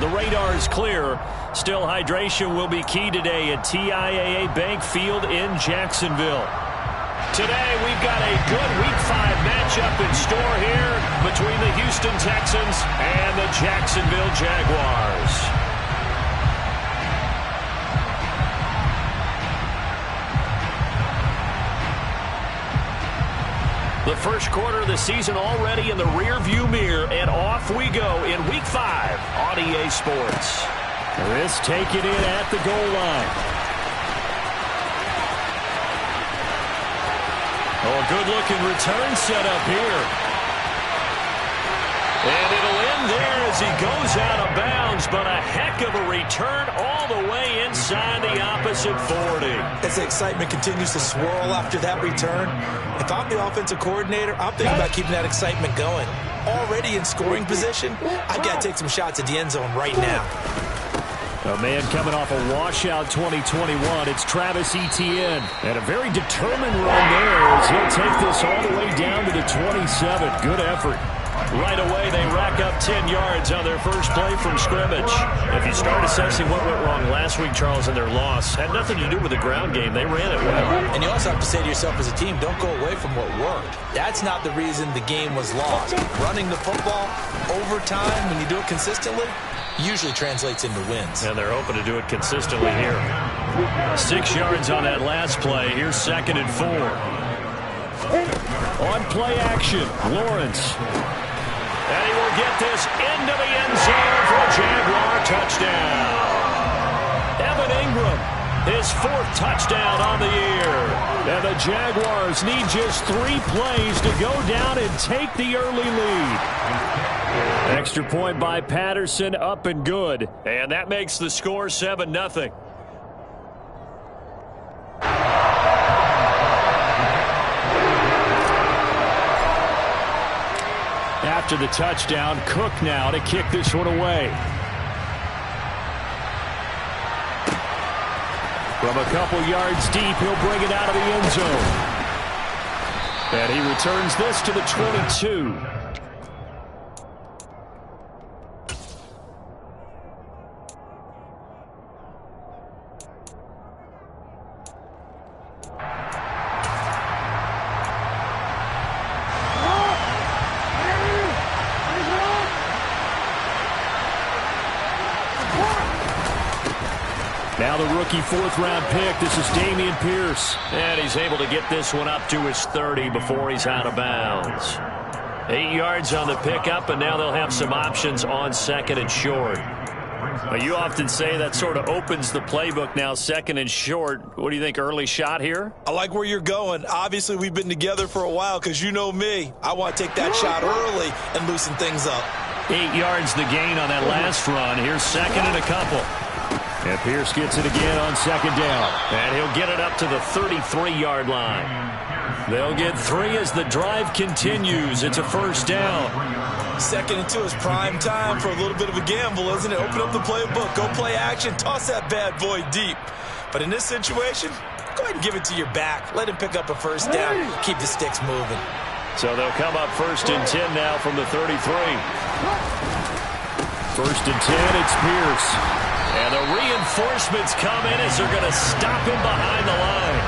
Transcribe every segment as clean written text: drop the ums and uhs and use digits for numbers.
The radar is clear. Still, hydration will be key today at TIAA Bank Field in Jacksonville. Today, we've got a good Week 5 matchup in store here between the Houston Texans and the Jacksonville Jaguars. The first quarter of the season already in the rearview mirror, and off we go in Week 5 on EA Sports. This taken in at the goal line. Oh, a good-looking return set up here. And it'll end there as he goes out of bounds, but a heck of a return all the way inside the opposite 40. As the excitement continues to swirl after that return, if I'm the offensive coordinator, I'm thinking about keeping that excitement going. Already in scoring position, I've got to take some shots at the end zone right now. A man coming off a washout 2021, it's Travis Etienne. And a very determined run there as he'll take this all the way down to the 27. Good effort. Right away, they rack up 10 yards on their first play from scrimmage. If you start assessing what went wrong last week, Charles, in their loss, had nothing to do with the ground game. They ran it well. And you also have to say to yourself as a team, don't go away from what worked. That's not the reason the game was lost. Running the football over time, when you do it consistently, usually translates into wins. And they're hoping to do it consistently here. 6 yards on that last play. Here's 2nd and 4. On play action, Lawrence. And he will get this into the end zone for a Jaguar touchdown. Evan Ingram, his 4th touchdown on the year. And the Jaguars need just 3 plays to go down and take the early lead. Extra point by Patterson, up and good. And that makes the score 7-0. After the touchdown, Cook now to kick this one away. From a couple yards deep, he'll bring it out of the end zone. And he returns this to the 22. Now the rookie 4th-round pick. This is Dameon Pierce. And he's able to get this one up to his 30 before he's out of bounds. 8 yards on the pickup, and now they'll have some options on 2nd and short. But you often say that sort of opens the playbook now, 2nd and short. What do you think, early shot here? I like where you're going. Obviously, we've been together for a while because you know me. I want to take that shot early and loosen things up. 8 yards the gain on that last run. Here's 2nd and a couple. And Pierce gets it again on 2nd down. And he'll get it up to the 33-yard line. They'll get 3 as the drive continues. It's a 1st down. 2nd and 2 is prime time for a little bit of a gamble, isn't it? Open up the playbook, go play action, toss that bad boy deep. But in this situation, go ahead and give it to your back. Let him pick up a 1st down. Keep the sticks moving. So they'll come up 1st and 10 now from the 33. 1st and 10, it's Pierce. And the reinforcements come in as they're going to stop him behind the line.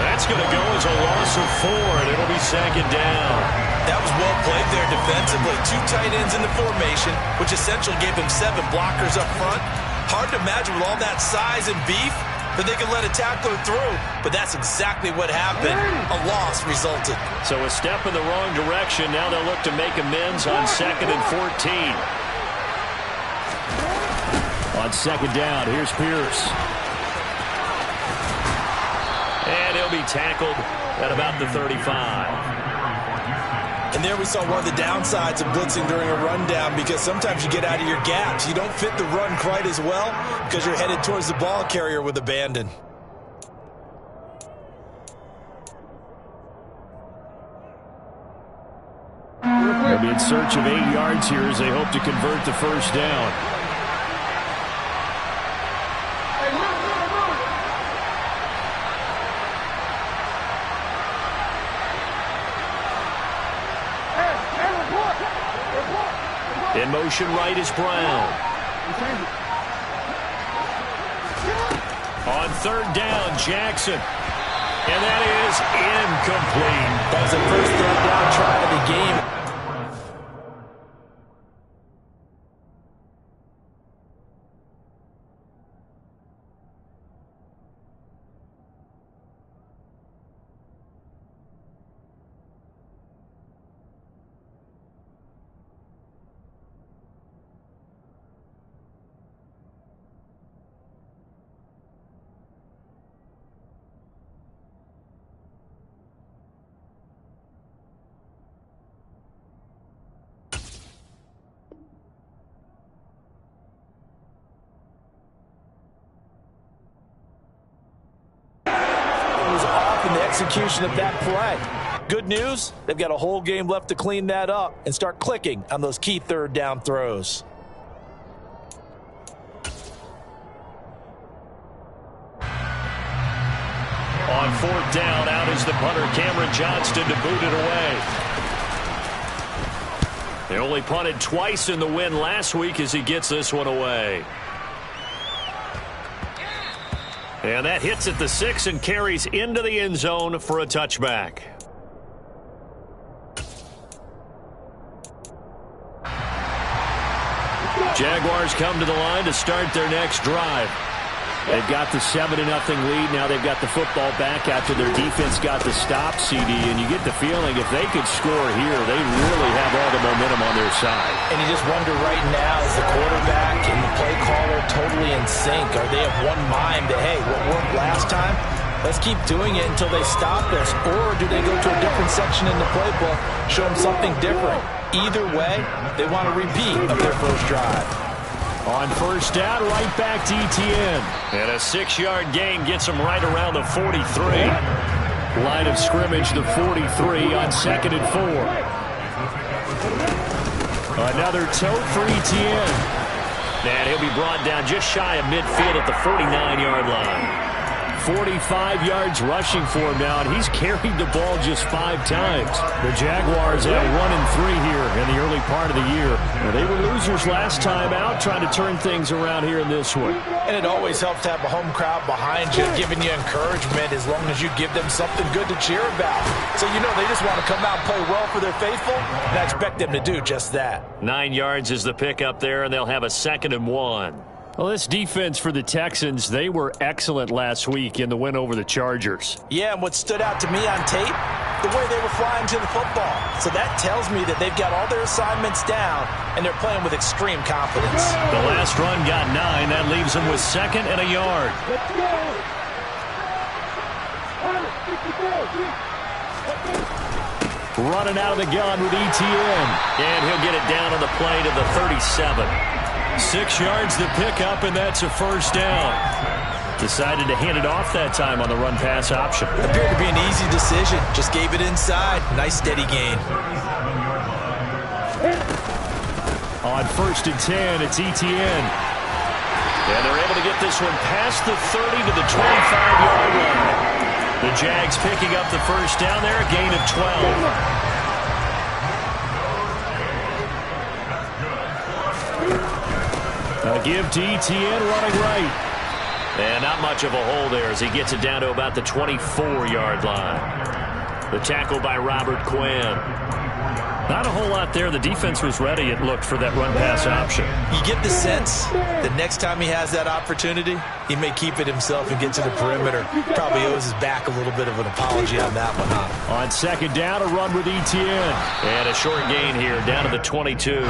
That's going to go as a loss of 4, and it'll be 2nd down. That was well played there defensively. 2 tight ends in the formation, which essentially gave him 7 blockers up front. Hard to imagine with all that size and beef that they could let a tackler through, but that's exactly what happened. A loss resulted. So a step in the wrong direction. Now they'll look to make amends on 2nd and 14. On 2nd down, here's Pierce. And he'll be tackled at about the 35. And there we saw one of the downsides of blitzing during a rundown, because sometimes you get out of your gaps. You don't fit the run quite as well because you're headed towards the ball carrier with abandon. They'll be in search of 8 yards here as they hope to convert the 1st down. In motion right is Brown. third down, Jackson. And that is incomplete. That was the first third down try of the game. Execution of that play. Good news, they've got a whole game left to clean that up and start clicking on those key third down throws. On fourth down, out is the punter, Cameron Johnston, to boot it away. They only punted twice in the win last week as he gets this one away. And that hits at the 6 and carries into the end zone for a touchback. Jaguars come to the line to start their next drive. They've got the 7-0 lead. Now they've got the football back after their defense got the stop, CD. And you get the feeling if they could score here, they really have all the momentum on their side. And you just wonder right now, is the quarterback and the play caller totally in sync? Are they of one mind that, hey, what worked last time, let's keep doing it until they stop us? Or do they go to a different section in the playbook, show them something different? Either way, they want a repeat of their first drive. On first down, right back to Etienne. And a 6-yard gain gets him right around the 43. Line of scrimmage, the 43 on 2nd and 4. Another toe for Etienne. And he'll be brought down just shy of midfield at the 49-yard line. 45 yards rushing for him now, and he's carried the ball just 5 times. The Jaguars have 1-3 here in the early part of the year. They were losers last time out, trying to turn things around here in this one. And it always helps to have a home crowd behind you, giving you encouragement as long as you give them something good to cheer about. So you know they just want to come out and play well for their faithful, and I expect them to do just that. 9 yards is the pickup there, and they'll have a 2nd and 1. Well, this defense for the Texans, they were excellent last week in the win over the Chargers. Yeah, and what stood out to me on tape, the way they were flying to the football. So that tells me that they've got all their assignments down, and they're playing with extreme confidence. The last run got 9. That leaves them with 2nd and a yard. Let's go. Running out of the gun with Etienne. And he'll get it down on the play to the 37. 6 yards to pick up, and that's a first down. Decided to hand it off that time on the run-pass option. Appeared to be an easy decision. Just gave it inside. Nice steady gain. On 1st and 10, it's Etienne. And they're able to get this one past the 30 to the 25-yard line. The Jags picking up the first down there, a gain of 12. A give to Etienne running right. And not much of a hole there as he gets it down to about the 24-yard line. The tackle by Robert Quinn. Not a whole lot there. The defense was ready, it looked, for that run-pass option. You get the sense that next time he has that opportunity, he may keep it himself and get to the perimeter. Probably owes his back a little bit of an apology on that one, huh? On 2nd down, a run with Etienne. And a short gain here, down to the 22.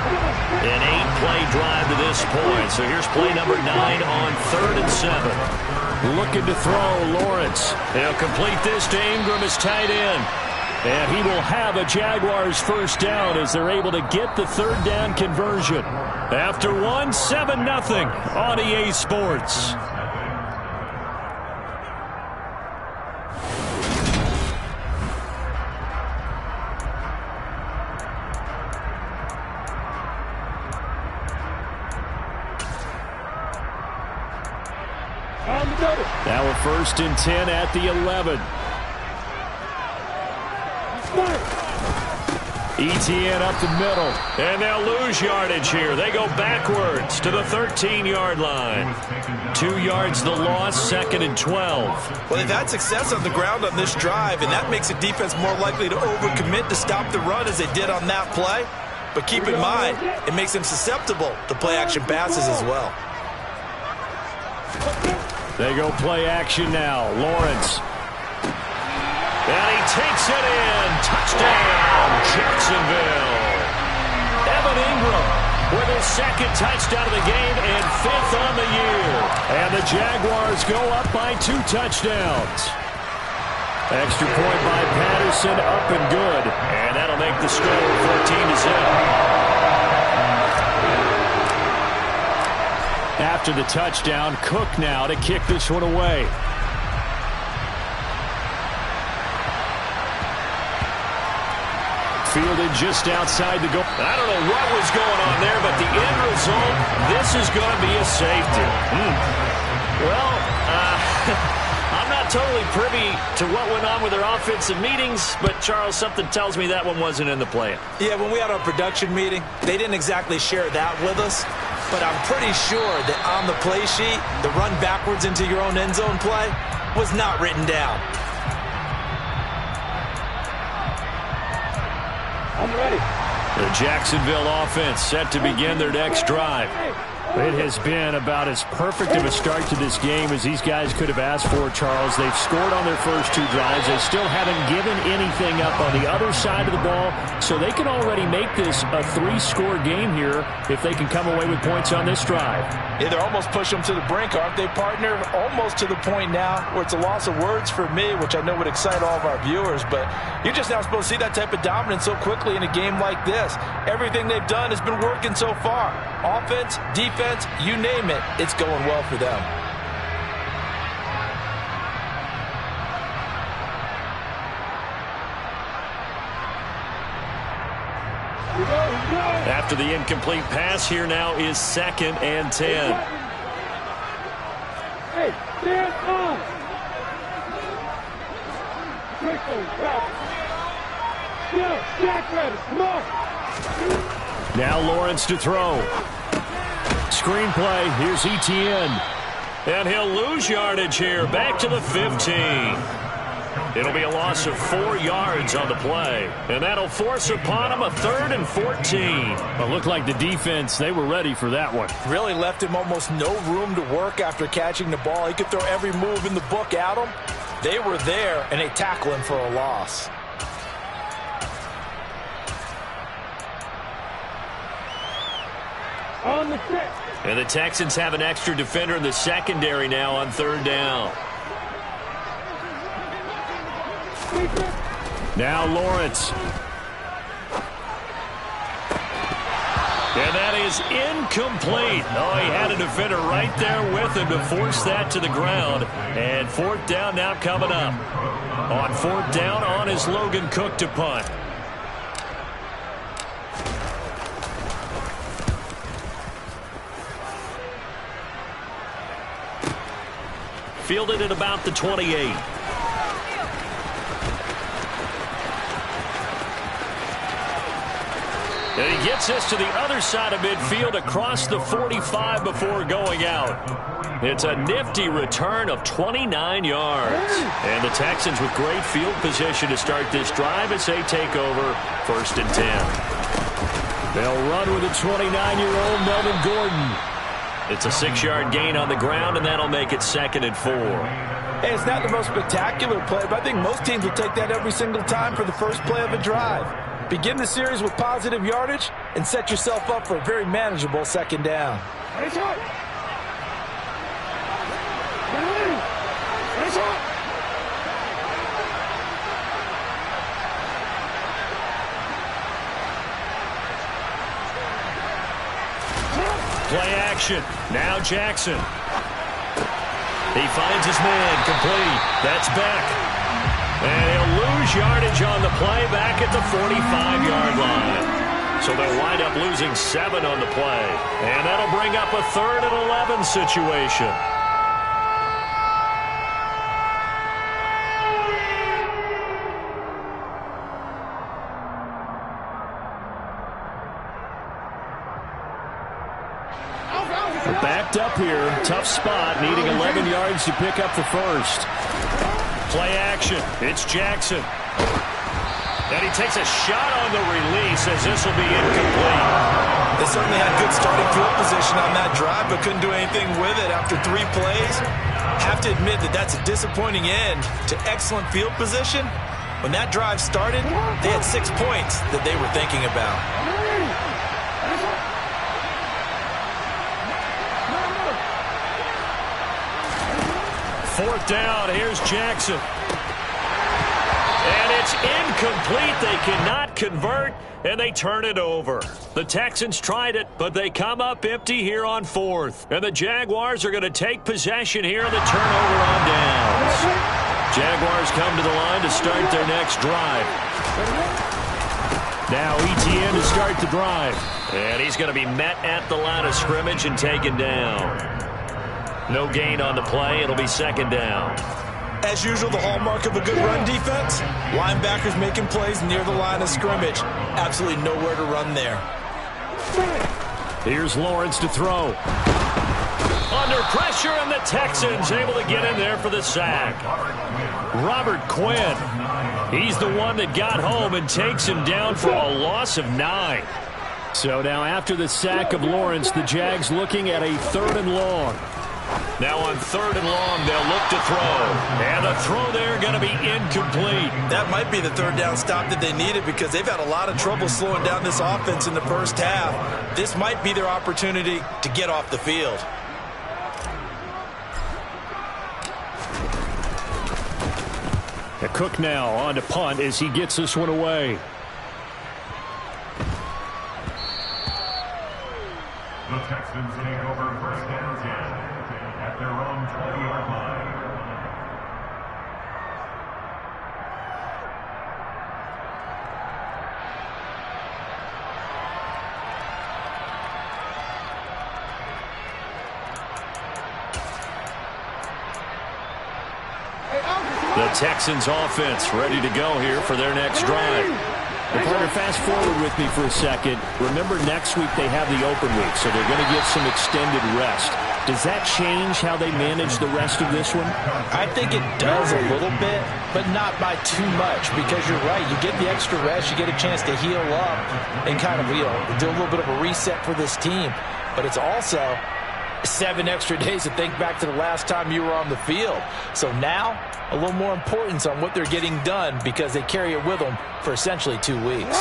An 8-play drive to this point. So here's play number 9 on 3rd and 7. Looking to throw, Lawrence. He'll complete this to Ingram as tight end. And he will have a Jaguars first down as they're able to get the 3rd down conversion. After 7-0 on EA Sports. Now a 1st and 10 at the 11. ETN up the middle. And they'll lose yardage here. They go backwards to the 13-yard line. 2 yards the loss, 2nd and 12. Well, they've had success on the ground on this drive, and that makes the defense more likely to overcommit to stop the run as they did on that play. But keep in mind, it makes them susceptible to play-action passes as well. They go play action now. Lawrence. And he takes it in. Touchdown, Jacksonville. Evan Ingram with his 2nd touchdown of the game and 5th on the year. And the Jaguars go up by 2 touchdowns. Extra point by Patterson, up and good. And that'll make the score 14-0. After the touchdown, Cook now to kick this one away. Fielded just outside the goal. I don't know what was going on there, but the end result, this is going to be a safety. Well, I'm not totally privy to what went on with their offensive meetings, but, Charles, something tells me that one wasn't in the plan. Yeah, when we had our production meeting, they didn't exactly share that with us. But I'm pretty sure that on the play sheet, the run backwards into your own end zone play was not written down. I'm ready. The Jacksonville offense set to begin their next drive. It has been about as perfect of a start to this game as these guys could have asked for, Charles. They've scored on their first 2 drives. They still haven't given anything up on the other side of the ball, so they can already make this a 3-score game here if they can come away with points on this drive. Yeah, they're almost pushing them to the brink, aren't they, partner? Almost to the point now where it's a loss of words for me, which I know would excite all of our viewers, but you're just not supposed to see that type of dominance so quickly in a game like this. Everything they've done has been working so far. Offense, defense, you name it, it's going well for them. After the incomplete pass, here now is 2nd and 10. Hey, stand up. Yeah, Jack ready. Come on. Now Lawrence to throw. Screenplay. Here's ETN. And he'll lose yardage here. Back to the 15. It'll be a loss of 4 yards on the play. And that'll force upon him a 3rd and 14. But looked like the defense, they were ready for that one. Really left him almost no room to work after catching the ball. He could throw every move in the book at him. They were there, and they tackle him for a loss. On the set. And the Texans have an extra defender in the secondary now on 3rd down. Now Lawrence. And that is incomplete. Oh, he had a defender right there with him to force that to the ground. And 4th down now coming up. On 4th down, on is Logan Cook to punt. Fielded at about the 28. And he gets this to the other side of midfield across the 45 before going out. It's a nifty return of 29 yards. And the Texans with great field position to start this drive as they take over 1st and 10. They'll run with a 29-year-old Melvin Gordon. It's a 6-yard gain on the ground, and that'll make it 2nd and 4. Hey, it's not the most spectacular play, but I think most teams will take that every single time for the first play of a drive. Begin the series with positive yardage and set yourself up for a very manageable 2nd down. Play action. Now Jackson. He finds his man. Complete. That's Beck. And he'll lose yardage on the play back at the 45-yard line. So they'll wind up losing 7 on the play. And that'll bring up a 3rd and 11 situation. Backed up here. Tough spot. Needing 11 yards to pick up the first. Play action. It's Jackson. And he takes a shot on the release as this will be incomplete. They certainly had good starting field position on that drive, but couldn't do anything with it after 3 plays. Have to admit that that's a disappointing end to excellent field position. When that drive started, they had 6 points that they were thinking about. Fourth down, here's Jackson. And it's incomplete. They cannot convert, and they turn it over. The Texans tried it, but they come up empty here on 4th. And the Jaguars are going to take possession here on the turnover on downs. Jaguars come to the line to start their next drive. Now ETN to start the drive. And he's going to be met at the line of scrimmage and taken down. No gain on the play. It'll be 2nd down. As usual, the hallmark of a good run defense, linebackers making plays near the line of scrimmage. Absolutely nowhere to run there. Here's Lawrence to throw. Under pressure, and the Texans able to get in there for the sack. Robert Quinn. He's the one that got home and takes him down for a loss of 9. So now after the sack of Lawrence, the Jags looking at a 3rd and long. Now on 3rd and long, they'll look to throw. And the throw there going to be incomplete. That might be the 3rd down stop that they needed because they've had a lot of trouble slowing down this offense in the first half. This might be their opportunity to get off the field. A Cook now on to punt as he gets this one away. The Texans take over 1st and 10 at their own 20-yard line. The Texans offense ready to go here for their next drive. Partner, fast forward with me for a second. Remember, next week they have the open week, so they're going to get some extended rest. Does that change how they manage the rest of this one? I think it does a little bit, but not by too much, because you're right. You get the extra rest. You get a chance to heal up and kind of, do a little bit of a reset for this team. But it's also 7 extra days to think back to the last time you were on the field. So now, a little more importance on what they're getting done because they carry it with them for essentially 2 weeks.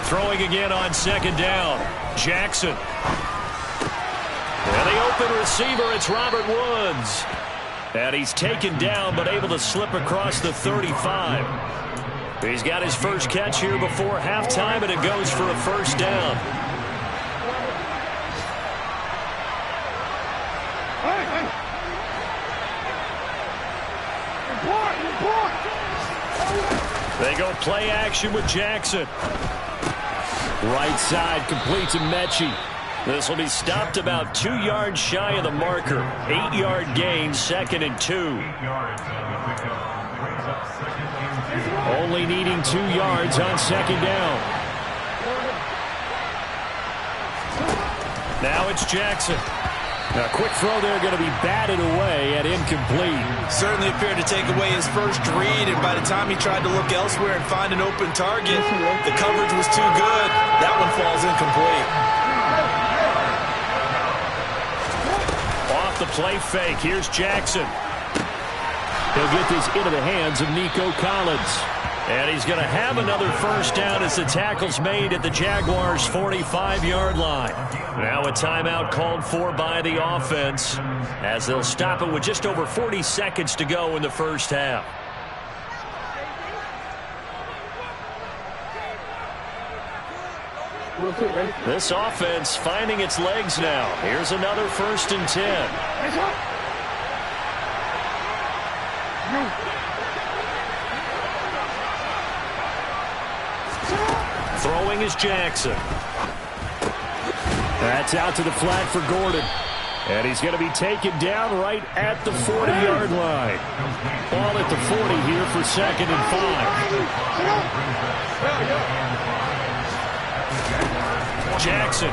Throwing again on 2nd down. Jackson. And the open receiver, it's Robert Woods. And he's taken down but able to slip across the 35. He's got his first catch here before halftime, and it goes for a 1st down. They go play action with Jackson. Right side complete to Mechie. This will be stopped about 2 yards shy of the marker. 8-yard gain, 2nd and 2. Only needing 2 yards on 2nd down. Now it's Jackson. A quick throw there going to be batted away and incomplete. Certainly appeared to take away his first read, and by the time he tried to look elsewhere and find an open target, the coverage was too good. That one falls incomplete. Off the play fake, here's Jackson. He'll get this into the hands of Nico Collins. And he's going to have another 1st down as the tackle's made at the Jaguars' 45-yard line. Now a timeout called for by the offense as they'll stop it with just over 40 seconds to go in the first half. This offense finding its legs now. Here's another 1st and 10. Throwing is Jackson. That's out to the flat for Gordon. And he's going to be taken down right at the 40-yard line. Ball at the 40 here for 2nd and 5. Jackson.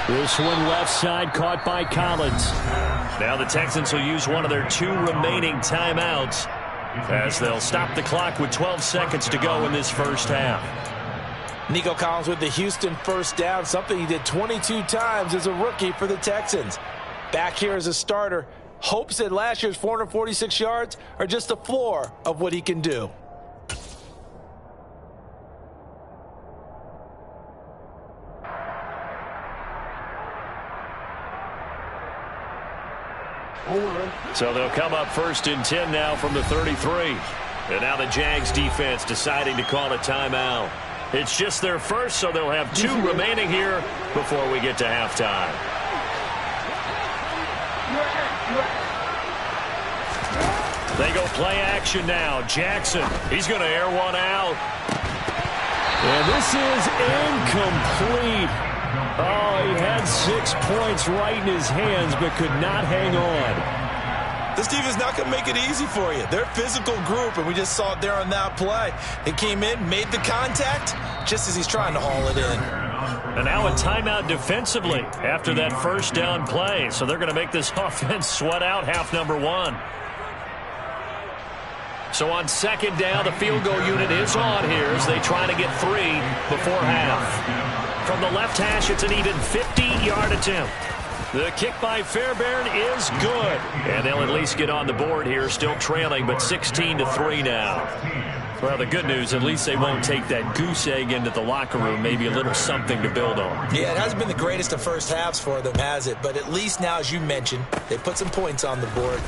This one left side caught by Collins. Now the Texans will use one of their 2 remaining timeouts as they'll stop the clock with 12 seconds to go in this first half. Nico Collins with the Houston first down, something he did 22 times as a rookie for the Texans. Back here as a starter, hopes that last year's 446 yards are just the floor of what he can do. So they'll come up 1st and 10 now from the 33. And now the Jags defense deciding to call a timeout. It's just their first, so they'll have 2 remaining here before we get to halftime. They go play action now. Jackson, he's going to air one out. And this is incomplete. Oh, he had 6 points right in his hands, but could not hang on. This defense not going to make it easy for you. They're a physical group, and we just saw it there on that play. It came in, made the contact, just as he's trying to haul it in. And now a timeout defensively after that first down play. So they're going to make this offense sweat out half number 1. So on 2nd down, the field goal unit is on here as they try to get 3 before half. From the left hash, it's an even 50-yard attempt. The kick by Fairbairn is good. And they'll at least get on the board here, still trailing, but 16-3 now. Well, the good news, at least they won't take that goose egg into the locker room, maybe a little something to build on. Yeah, it hasn't been the greatest of first halves for them, has it? But at least now, as you mentioned, they put some points on the board.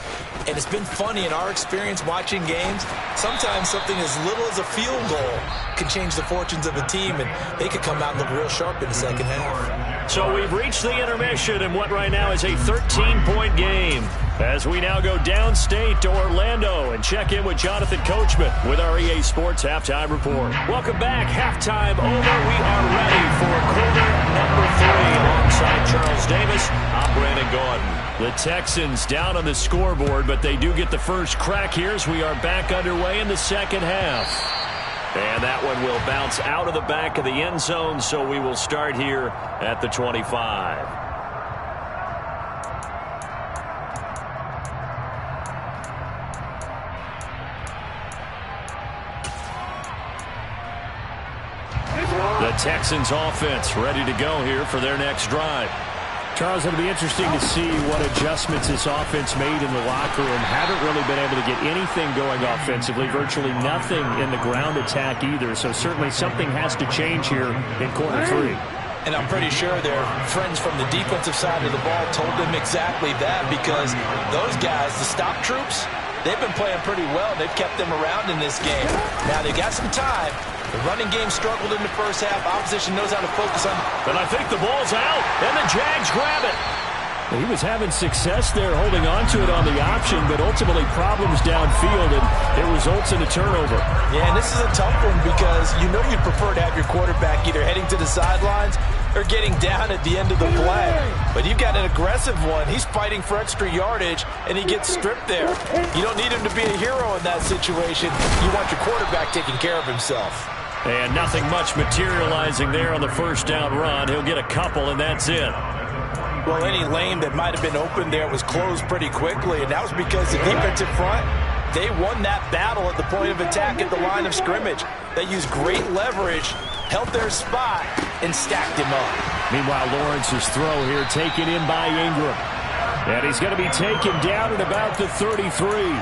And it's been funny in our experience watching games. Sometimes something as little as a field goal can change the fortunes of a team, and they could come out and look real sharp in the second half. So we've reached the intermission in what right now is a 13-point game. As we now go downstate to Orlando and check in with Jonathan Coachman with our EA Sports Halftime Report. Welcome back. Halftime over. We are ready for quarter number 3 alongside Charles Davis. I'm Brandon Gordon. The Texans down on the scoreboard, but they do get the first crack here as we are back underway in the second half. And that one will bounce out of the back of the end zone, so we will start here at the 25. The Texans offense ready to go here for their next drive. Charles, it'll be interesting to see what adjustments this offense made in the locker room. Haven't really been able to get anything going offensively, virtually nothing in the ground attack either. So certainly something has to change here in quarter 3. And I'm pretty sure their friends from the defensive side of the ball told them exactly that, because those guys, the stop troops, they've been playing pretty well. They've kept them around in this game. Now they got some time. The running game struggled in the first half. Opposition knows how to focus on. But I think the ball's out, and the Jags grab it. He was having success there holding on to it on the option, but ultimately problems downfield, and it results in a turnover. Yeah, and this is a tough one because you know you'd prefer to have your quarterback either heading to the sidelines or getting down at the end of the play. But you've got an aggressive one. He's fighting for extra yardage, and he gets stripped there. You don't need him to be a hero in that situation. You want your quarterback taking care of himself. And nothing much materializing there on the first down run. He'll get a couple, and that's it. Well, any lane that might have been open there was closed pretty quickly, and that was because the defensive front, they won that battle at the point of attack at the line of scrimmage. They used great leverage, held their spot, and stacked him up. Meanwhile, Lawrence's throw here taken in by Ingram. And he's going to be taken down at about the 33.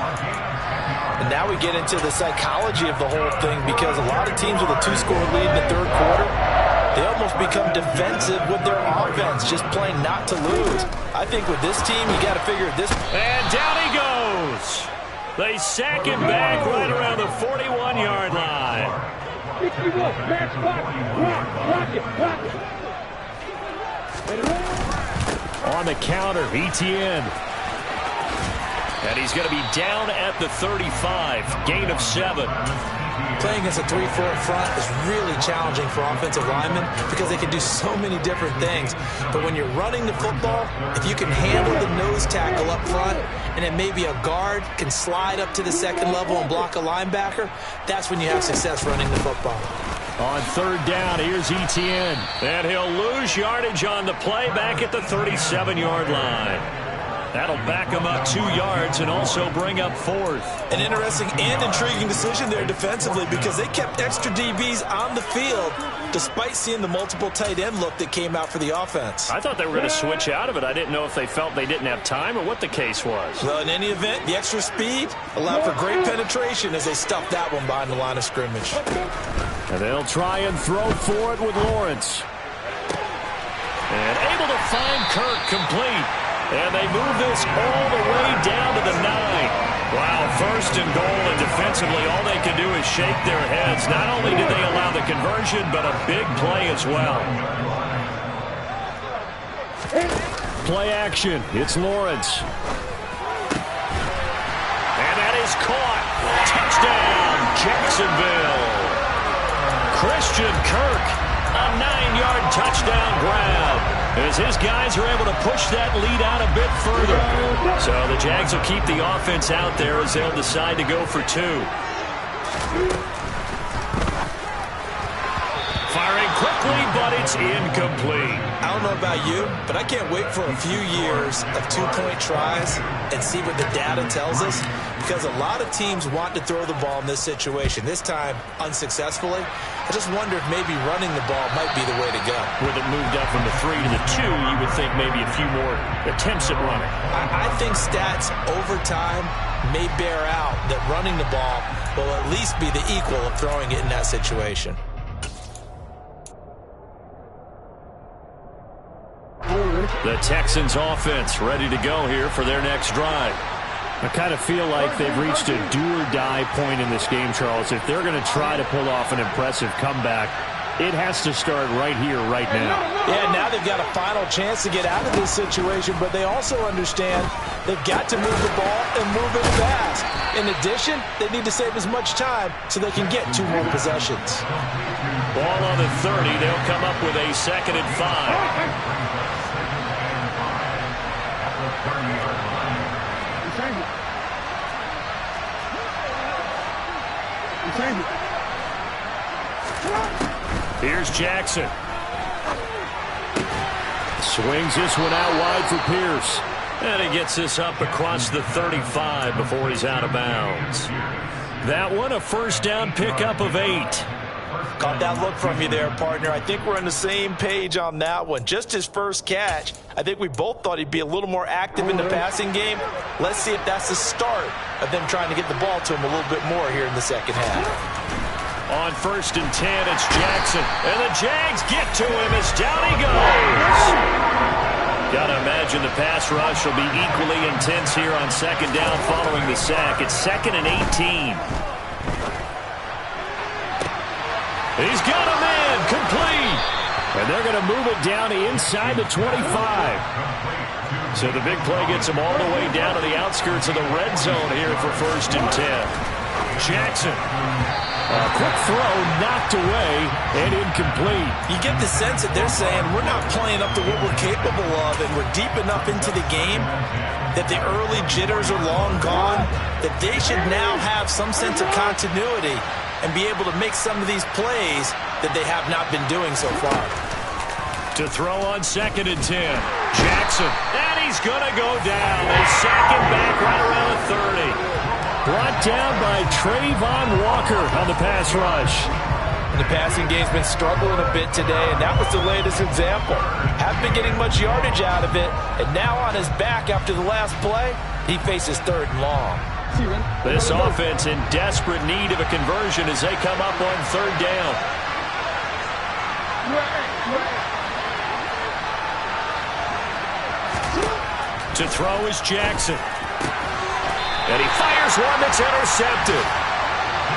And now we get into the psychology of the whole thing, because a lot of teams with a 2-score lead in the third quarter, they almost become defensive with their offense, just playing not to lose. I think with this team, you got to figure this. And down he goes. They sack him back right around the 41-yard line. On the counter, Etienne. And he's going to be down at the 35. Gain of 7. playing against a 3-4 front is really challenging for offensive linemen because they can do so many different things. But when you're running the football, if you can handle the nose tackle up front and then maybe a guard can slide up to the second level and block a linebacker, that's when you have success running the football. On third down, here's Etienne. And he'll lose yardage on the play back at the 37-yard line. That'll back him up 2 yards and also bring up fourth. An interesting and intriguing decision there defensively because they kept extra DBs on the field despite seeing the multiple tight end look that came out for the offense. I thought they were going to switch out of it. I didn't know if they felt they didn't have time or what the case was. Well, in any event, the extra speed allowed for great penetration as they stuffed that one behind the line of scrimmage. And they'll try and throw for it with Lawrence. And able to find Kirk complete. And they move this all the way down to the 9. Wow, first and goal, and defensively all they can do is shake their heads. Not only did they allow the conversion, but a big play as well. Play action. It's Lawrence. And that is caught. Touchdown, Jacksonville. Christian Kirk, a 9-yard touchdown grab. As his guys are able to push that lead out a bit further. So the Jags will keep the offense out there as they'll decide to go for 2. Firing quickly, but it's incomplete. I don't know about you, but I can't wait for a few years of 2-point tries and see what the data tells us, because a lot of teams want to throw the ball in this situation. This time, unsuccessfully. I just wonder if maybe running the ball might be the way to go. With it moved up from the 3 to the 2, you would think maybe a few more attempts at running. I think stats over time may bear out that running the ball will at least be the equal of throwing it in that situation. The Texans offense ready to go here for their next drive. I kind of feel like they've reached a do-or-die point in this game, Charles. If they're going to try to pull off an impressive comeback, it has to start right here, right now. Yeah, now they've got a final chance to get out of this situation, but they also understand they've got to move the ball and move it fast. In addition, they need to save as much time so they can get 2 more possessions. Ball on the 30. They'll come up with a 2nd and 5. Here's Jackson. Swings this one out wide for Pierce. And he gets this up across the 35 before he's out of bounds. That one, a first down pickup of 8. Caught that look from you there, partner. I think we're on the same page on that one. Just his first catch. I think we both thought he'd be a little more active in the passing game. Let's see if that's the start of them trying to get the ball to him a little bit more here in the second half. On 1st and 10, it's Jackson. And the Jags get to him as down he goes. Gotta imagine the pass rush will be equally intense here on 2nd down following the sack. It's 2nd and 18. He's got a man complete. And they're going to move it down inside the 25. So the big play gets him all the way down to the outskirts of the red zone here for 1st and 10. Jackson. A quick throw knocked away and incomplete. You get the sense that they're saying we're not playing up to what we're capable of, and we're deep enough into the game that the early jitters are long gone, that they should now have some sense of continuity and be able to make some of these plays that they have not been doing so far. To throw on 2nd and 10. Jackson. And he's going to go down. They sack him back right around the 30. Brought down by Trayvon Walker on the pass rush. The passing game's been struggling a bit today, and that was the latest example. Haven't been getting much yardage out of it, and now on his back after the last play, he faces 3rd and long. This offense in desperate need of a conversion as they come up on 3rd down. To throw is Jackson. And he fires one that's intercepted.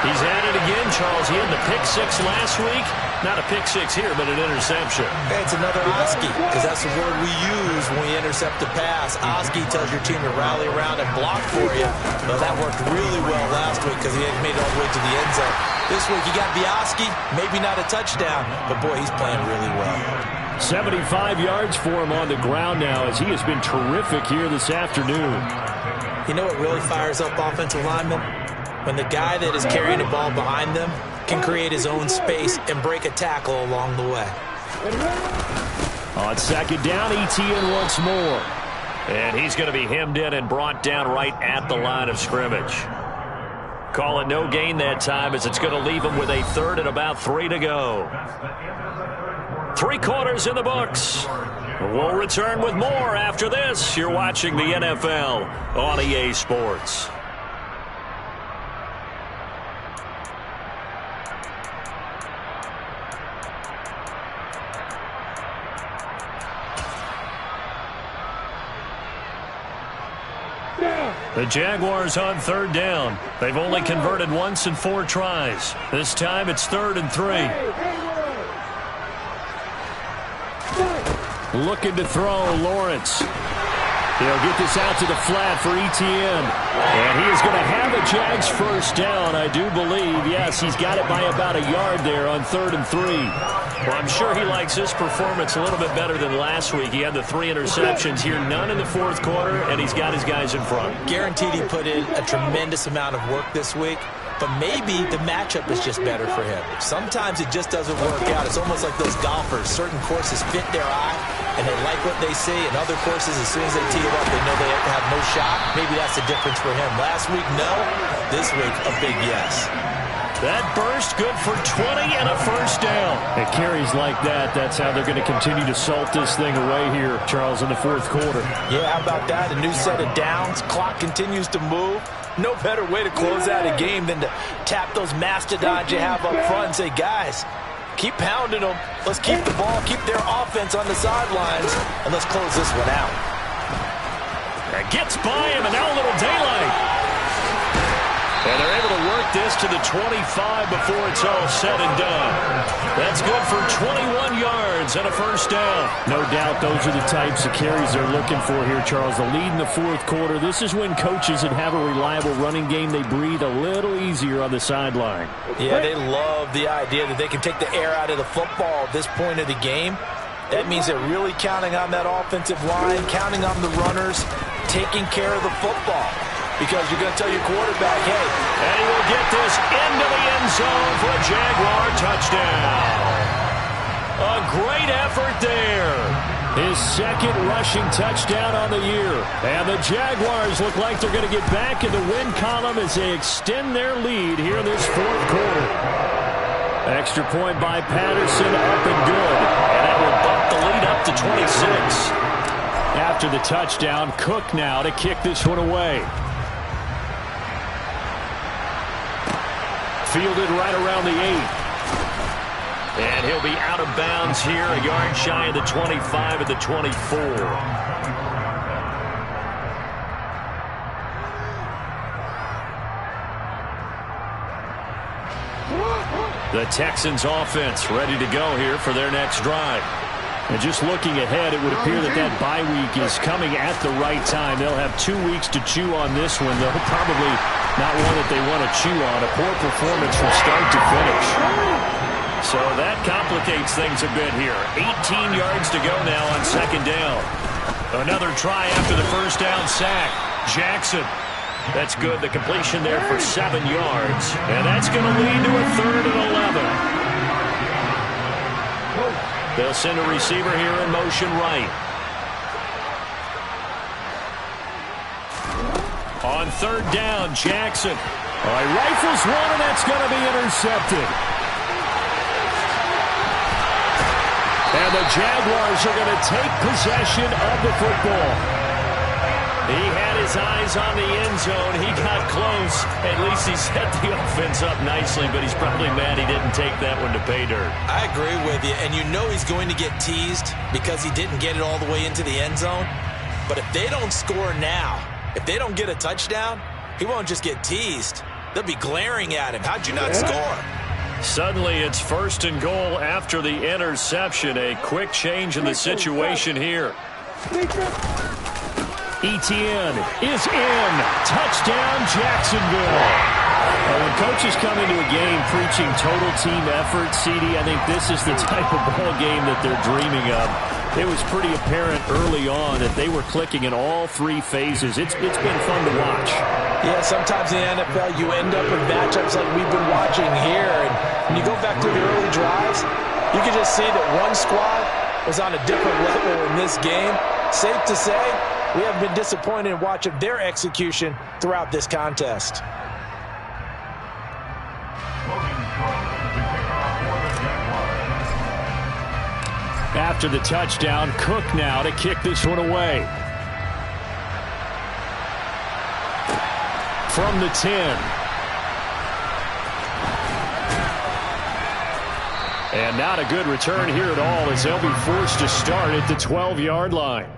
He's at it again, Charles. He had the pick six last week. Not a pick six here, but an interception. Hey, it's another Oski, because that's the word we use when we intercept a pass. Oski tells your team to rally around and block for you. But that worked really well last week because he had made it all the way to the end zone. This week you got the Oski, maybe not a touchdown, but boy, he's playing really well. 75 yards for him on the ground now as he has been terrific here this afternoon. You know what really fires up offensive linemen? When the guy that is carrying the ball behind them can create his own space and break a tackle along the way. On second down, Etienne once more. And he's going to be hemmed in and brought down right at the line of scrimmage. Call it no gain that time as it's going to leave him with a third and about 3 to go. 3 quarters in the books. We'll return with more after this. You're watching the NFL on EA Sports. The Jaguars on third down. They've only converted once in 4 tries. This time it's 3rd and 3. Looking to throw, Lawrence. He'll get this out to the flat for Etienne. And he is going to have a Jags first down, I do believe. Yes, he's got it by about a yard there on 3rd and 3. Well, I'm sure he likes his performance a little bit better than last week. He had the 3 interceptions here, none in the 4th quarter, and he's got his guys in front. Guaranteed he put in a tremendous amount of work this week, but maybe the matchup is just better for him. Sometimes it just doesn't work out. It's almost like those golfers. Certain courses fit their eye, and they like what they see, and other courses, as soon as they tee it up, they know they have no shot. Maybe that's the difference for him. Last week, no. This week, a big yes. That burst good for 20 and a first down. It carries like that. That's how they're going to continue to salt this thing away here, Charles, in the 4th quarter. Yeah, how about that? A new set of downs. Clock continues to move. No better way to close out a game than to tap those mastodons you have up front and say, guys, keep pounding them. Let's keep the ball, keep their offense on the sidelines, and let's close this one out. That gets by him, and now a little daylight. And they're able to work this to the 25 before it's all said and done. That's good for 21 yards and a first down. No doubt those are the types of carries they're looking for here, Charles. The lead in the 4th quarter. This is when coaches that have a reliable running game, they breathe a little easier on the sideline. Yeah, they love the idea that they can take the air out of the football at this point of the game. That means they're really counting on that offensive line, counting on the runners, taking care of the football. Because you're going to tell your quarterback, hey. And he will get this into the end zone for a Jaguar touchdown. A great effort there. His 2nd rushing touchdown on the year. And the Jaguars look like they're going to get back in the win column as they extend their lead here in this 4th quarter. Extra point by Patterson, up and good. And that will bump the lead up to 26. After the touchdown, Cook now to kick this one away. Fielded right around the 8. And he'll be out of bounds here, a yard shy of the 25 at the 24. The Texans offense ready to go here for their next drive. And just looking ahead, it would appear that that bye week is coming at the right time. They'll have 2 weeks to chew on this one. They'll probably not one that they want to chew on. A poor performance from start to finish. So that complicates things a bit here. 18 yards to go now on second down. Another try after the first down sack. Jackson. That's good. The completion there for 7 yards. And that's going to lead to a 3rd and 11. They'll send a receiver here in motion right. On third down, Jackson. All right, rifles one, and that's going to be intercepted. And the Jaguars are going to take possession of the football. He had his eyes on the end zone. He got close. At least he set the offense up nicely, but he's probably mad he didn't take that one to pay dirt. I agree with you, and you know he's going to get teased because he didn't get it all the way into the end zone. But if they don't score now, if they don't get a touchdown, he won't just get teased. They'll be glaring at him. How'd you not score? Suddenly, it's 1st and goal after the interception. A quick change in the situation here. Etienne is in. Touchdown, Jacksonville. When coaches come into a game preaching total team effort, CD, I think this is the type of ball game that they're dreaming of. It was pretty apparent early on that they were clicking in all 3 phases. It's been fun to watch. Yeah, sometimes in the NFL you end up with matchups like we've been watching here. And when you go back to the early drives, you can just see that one squad was on a different level in this game. Safe to say, we haven't been disappointed in watching their execution throughout this contest. After the touchdown, Cook now to kick this one away. From the 10. And not a good return here at all as they'll be forced to start at the 12-yard line.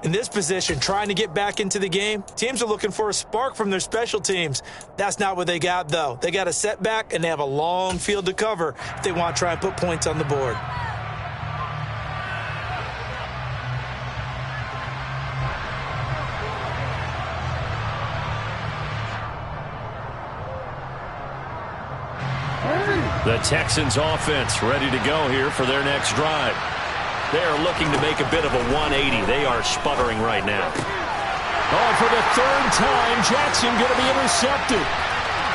In this position, trying to get back into the game, teams are looking for a spark from their special teams. That's not what they got, though. They got a setback, and they have a long field to cover if they want to try and put points on the board. The Texans offense ready to go here for their next drive. They are looking to make a bit of a 180. They are sputtering right now. Oh, for the 3rd time, Jackson going to be intercepted.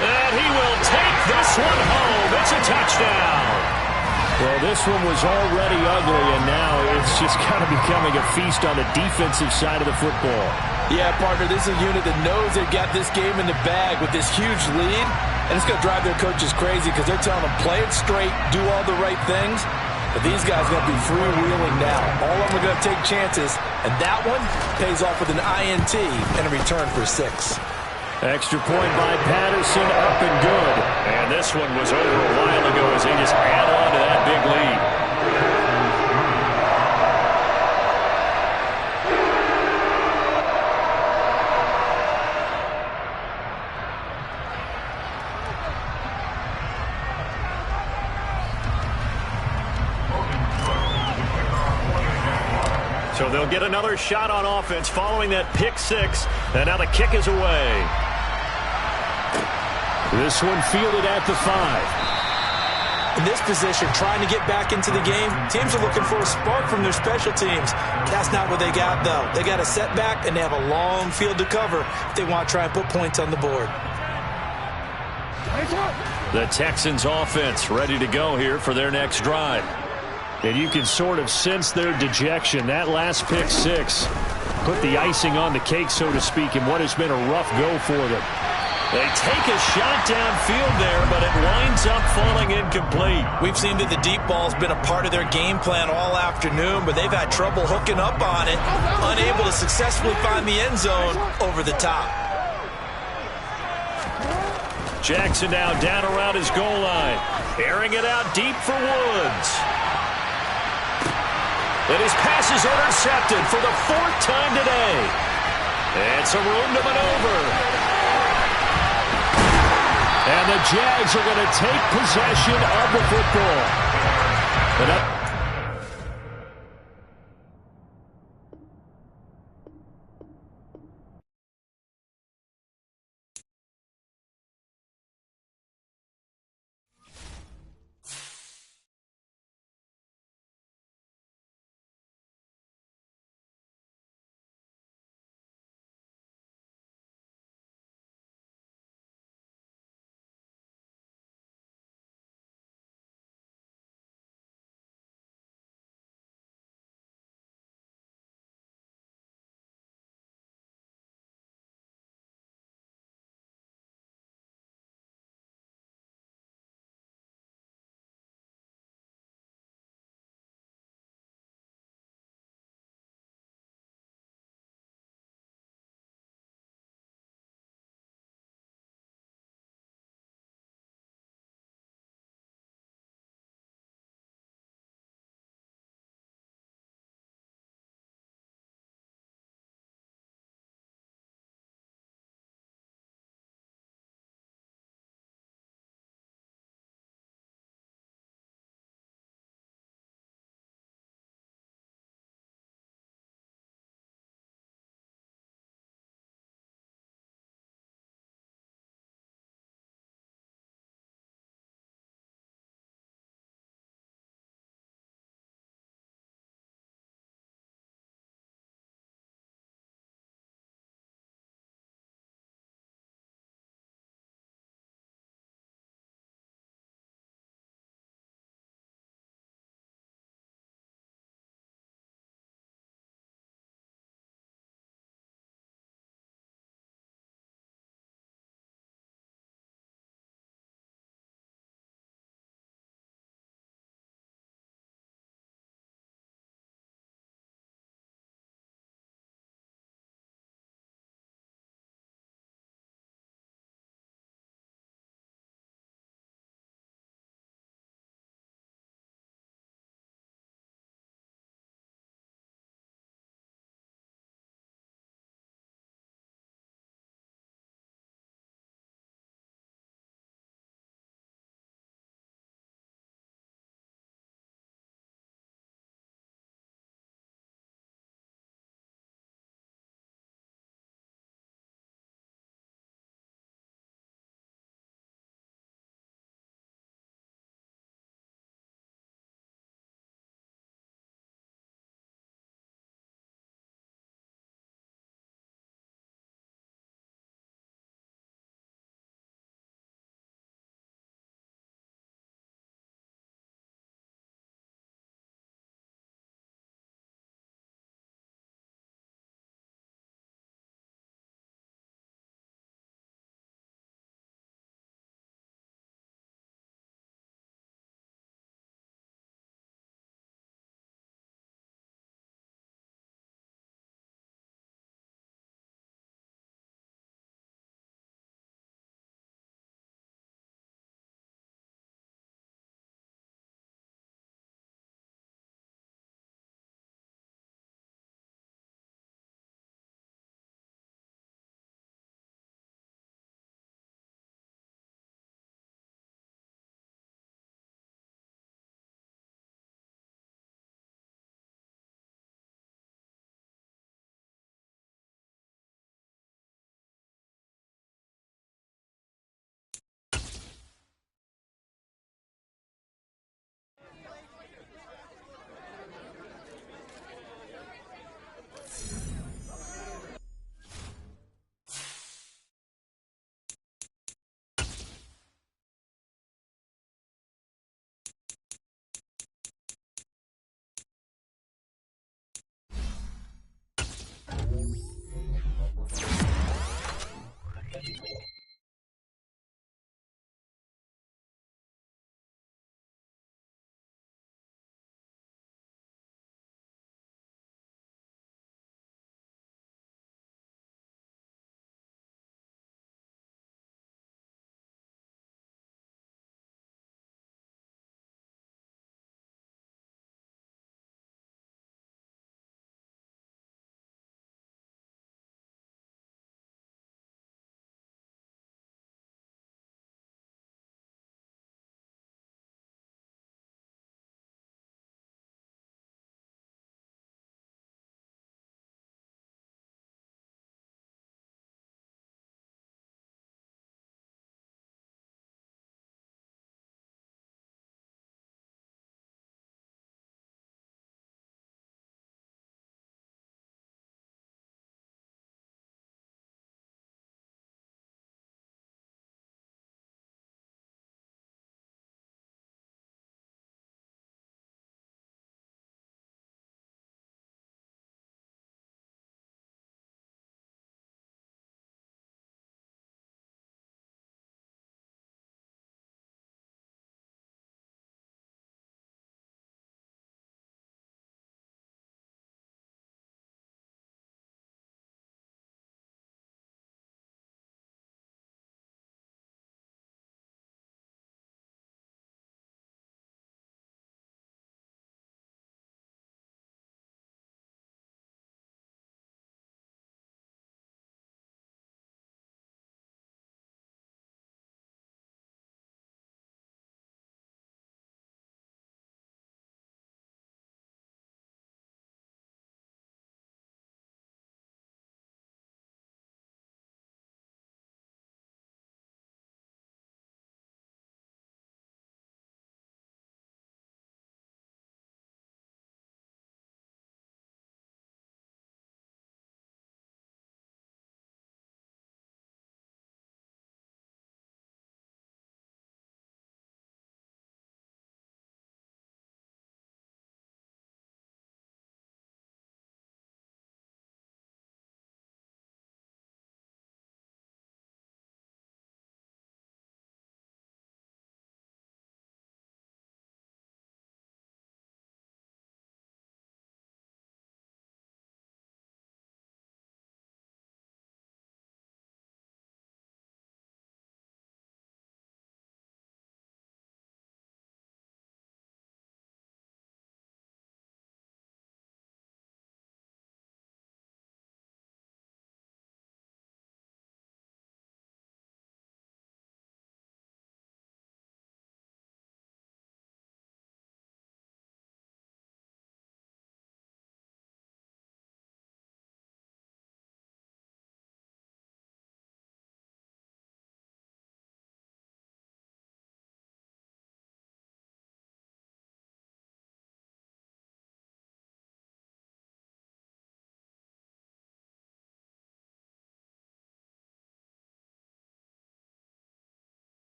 And he will take this one home. It's a touchdown. Well, this one was already ugly, and now it's just kind of becoming a feast on the defensive side of the football. Yeah, partner, this is a unit that knows they've got this game in the bag with this huge lead, and it's going to drive their coaches crazy because they're telling them, play it straight, do all the right things. But these guys are going to be freewheeling now. All of them are going to take chances, and that one pays off with an INT and a return for 6. Extra point by Patterson, up and good. And this one was over a while ago as they just add on to that big lead. So they'll get another shot on offense following that pick 6. And now the kick is away. This one fielded at the 5. In this position, trying to get back into the game, teams are looking for a spark from their special teams. That's not what they got, though. They got a setback, and they have a long field to cover if they want to try and put points on the board. The Texans offense ready to go here for their next drive. And you can sort of sense their dejection. That last pick 6 put the icing on the cake, so to speak, in what has been a rough go for them. They take a shot downfield there, but it winds up falling incomplete. We've seen that the deep ball's been a part of their game plan all afternoon, but they've had trouble hooking up on it, unable to successfully find the end zone over the top. Jackson now down around his goal line, airing it out deep for Woods. And his pass is intercepted for the 4th time today. It's a room to maneuver. And the Jags are going to take possession of the football. But up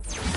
it.